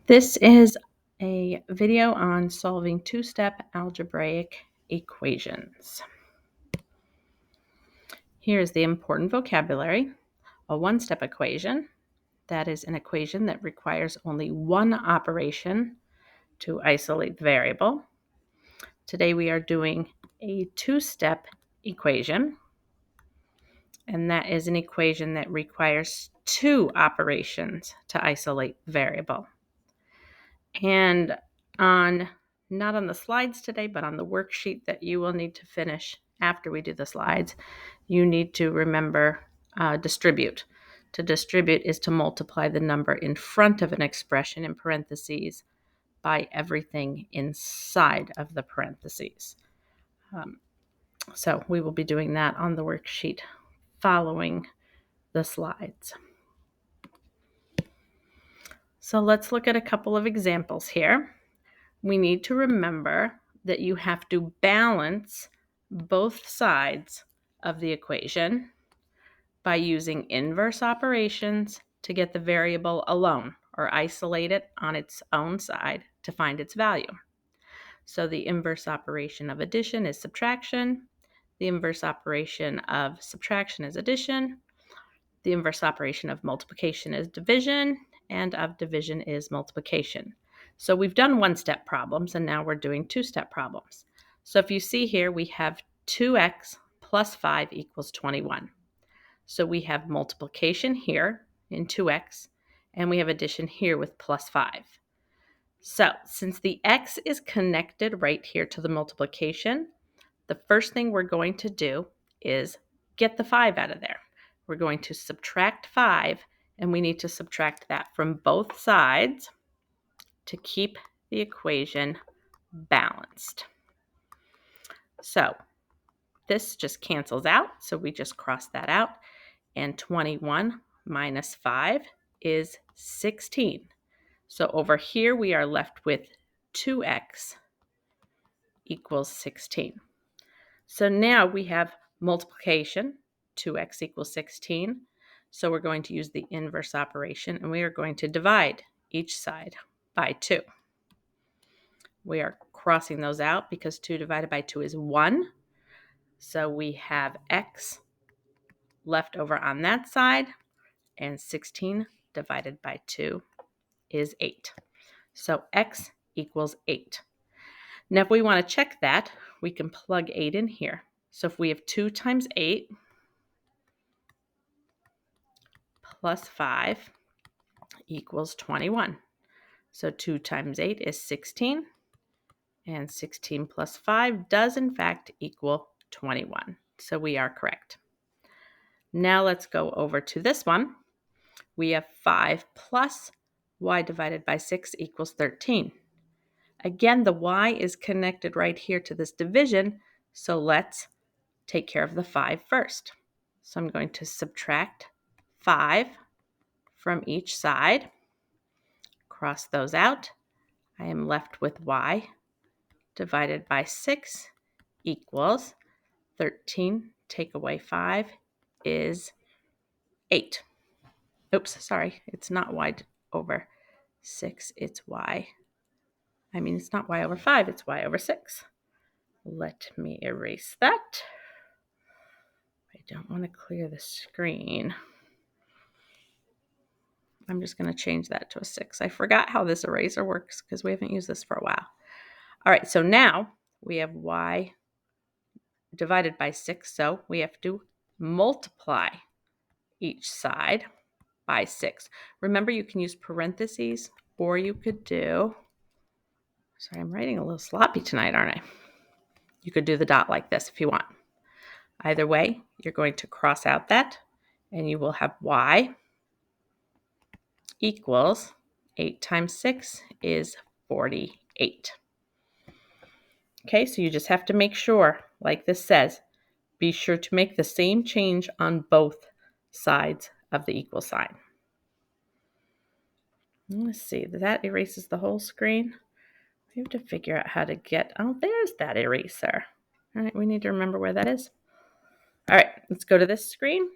This is a video on solving two-step algebraic equations. Here's the important vocabulary. A one-step equation, that is an equation that requires only one operation to isolate the variable. Today we are doing a two-step equation, and that is an equation that requires two operations to isolate the variable. And not on the slides today, but on the worksheet that you will need to finish after we do the slides, you need to remember distribute. To distribute is to multiply the number in front of an expression in parentheses by everything inside of the parentheses. So we will be doing that on the worksheet following the slides. So let's look at a couple of examples here. We need to remember that you have to balance both sides of the equation by using inverse operations to get the variable alone or isolate it on its own side to find its value. So the inverse operation of addition is subtraction. The inverse operation of subtraction is addition. The inverse operation of multiplication is division, and of division is multiplication. So we've done one-step problems, and now we're doing two-step problems. So if you see here, we have 2x plus 5 equals 21. So we have multiplication here in 2x, and we have addition here with plus 5. So since the x is connected right here to the multiplication, the first thing we're going to do is get the 5 out of there. We're going to subtract 5, and we need to subtract that from both sides to keep the equation balanced. So this just cancels out, so we just cross that out, and 21 minus 5 is 16. So over here we are left with 2x equals 16. So now we have multiplication, 2x equals 16. So we're going to use the inverse operation, and we are going to divide each side by 2. We are crossing those out because 2 divided by 2 is 1. So we have x left over on that side, and 16 divided by 2 is 8. So x equals 8. Now if we want to check that, we can plug 8 in here. So if we have 2 times 8 plus 5 equals 21. So 2 times 8 is 16, and 16 plus 5 does in fact equal 21. So we are correct. Now let's go over to this one. We have 5 plus y divided by 6 equals 13. Again, the y is connected right here to this division, so let's take care of the 5 first. So I'm going to subtract 5 from each side, cross those out. I am left with y divided by 6 equals 13. Take away 5 is 8. Oops, sorry, it's not y over 6, it's y. It's not y over 5, it's y over 6. Let me erase that. I don't want to clear the screen. I'm just going to change that to a 6. I forgot how this eraser works because we haven't used this for a while. All right, so now we have y divided by 6, so we have to multiply each side by 6. Remember, you can use parentheses, or you could do, sorry, I'm writing a little sloppy tonight, aren't I? You could do the dot like this if you want. Either way, you're going to cross out that, and you will have y equals 8 times 6 is 48. Okay, so you just have to make sure, like this says, be sure to make the same change on both sides of the equal sign. Let's see, that erases the whole screen. We have to figure out how to get, oh, there's that eraser. All right, we need to remember where that is. All right, let's go to this screen.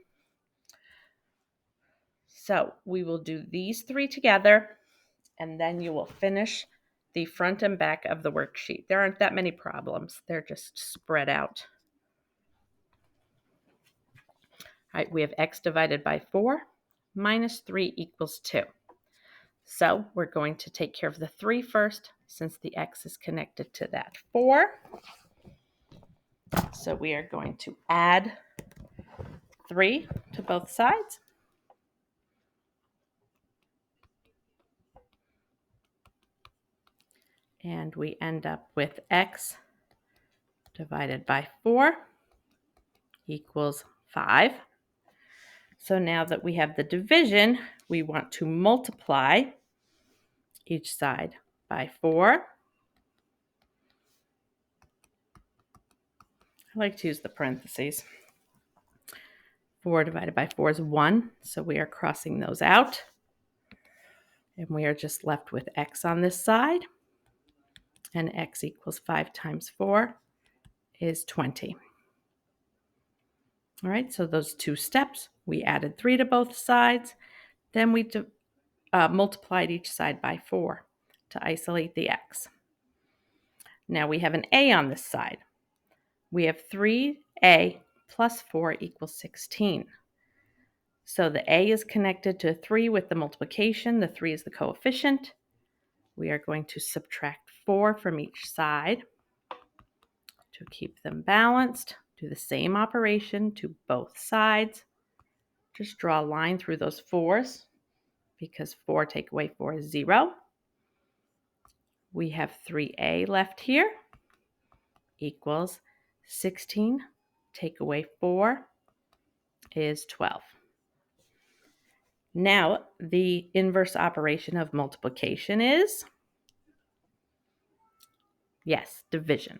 So we will do these 3 together, and then you will finish the front and back of the worksheet. There aren't that many problems. They're just spread out. All right, we have x divided by 4 minus 3 equals 2. So we're going to take care of the 3 first, since the x is connected to that 4. So we are going to add 3 to both sides. And we end up with x divided by 4 equals 5. So now that we have the division, we want to multiply each side by 4. I like to use the parentheses. 4 divided by 4 is 1, so we are crossing those out. And we are just left with x on this side. And x equals 5 times 4 is 20. All right, so those 2 steps, we added 3 to both sides. Then we multiplied each side by 4 to isolate the x. Now we have an a on this side. We have 3a plus 4 equals 16. So the a is connected to 3 with the multiplication. The 3 is the coefficient. We are going to subtract 4 from each side to keep them balanced. Do the same operation to both sides. Just draw a line through those 4's, because 4 take away 4 is 0. We have 3a left here equals 16. Take away 4 is 12. Now, the inverse operation of multiplication is, yes, division.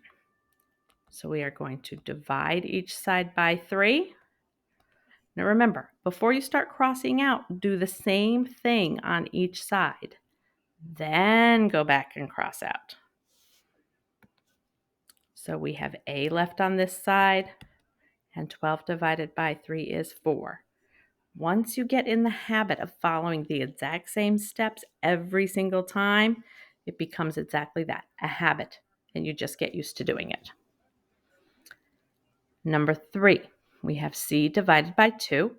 So we are going to divide each side by 3. Now remember, before you start crossing out, do the same thing on each side. Then go back and cross out. So we have a left on this side, and 12 divided by 3 is 4. Once you get in the habit of following the exact same steps every single time, it becomes exactly that, a habit, and you just get used to doing it. Number 3, we have c divided by 2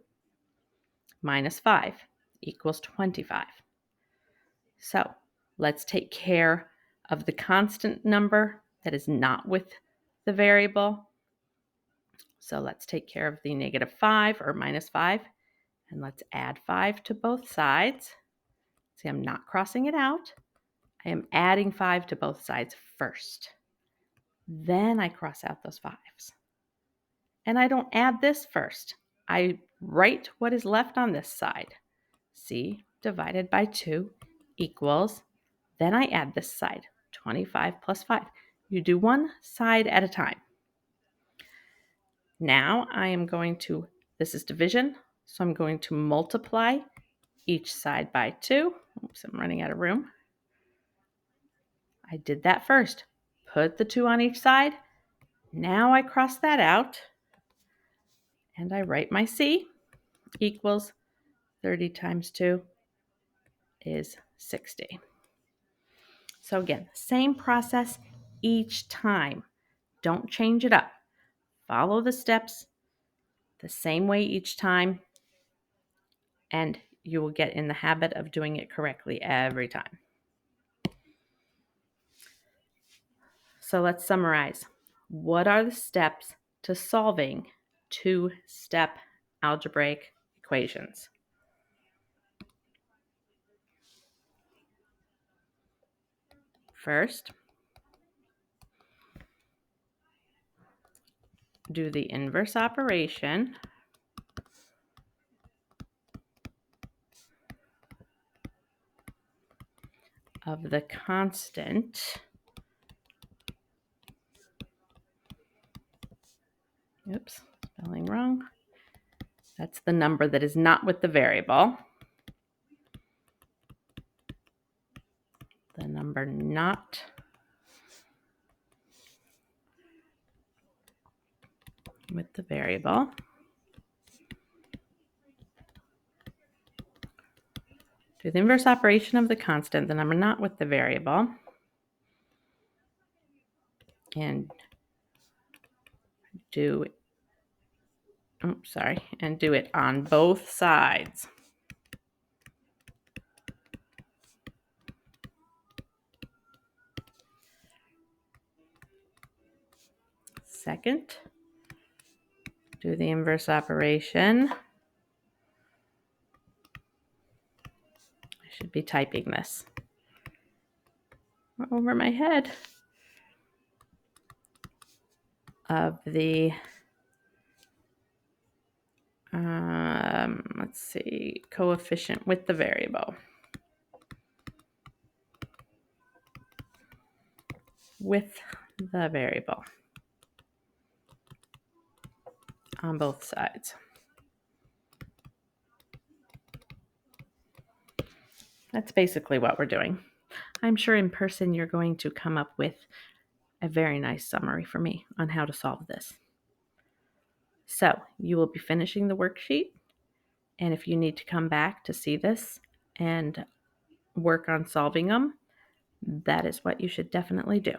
minus 5 equals 25. So let's take care of the constant number that is not with the variable. So let's take care of the negative 5 or minus 5, and let's add 5 to both sides. See, I'm not crossing it out. I am adding 5 to both sides first. Then I cross out those 5's. And I don't add this first. I write what is left on this side. C divided by 2 equals, then I add this side, 25 plus 5. You do one side at a time. Now I am going to, this is division, so I'm going to multiply each side by 2. Oops, I'm running out of room. I did that first. Put the 2 on each side. Now I cross that out, and I write my C equals 30 times 2 is 60. So again, same process each time. Don't change it up. Follow the steps the same way each time, and you will get in the habit of doing it correctly every time. So let's summarize. What are the steps to solving two-step algebraic equations? First, do the inverse operation of the constant, oops, spelling wrong. That's the number that is not with the variable. The number not with the variable. Do the inverse operation of the constant, the number not with the variable, and do it on both sides. Second, do the inverse operation. I should be typing this over my head. Of the, let's see, coefficient with the variable. With the variable on both sides. That's basically what we're doing. I'm sure in person you're going to come up with a very nice summary for me on how to solve this. So you will be finishing the worksheet, and if you need to come back to see this and work on solving them, that is what you should definitely do.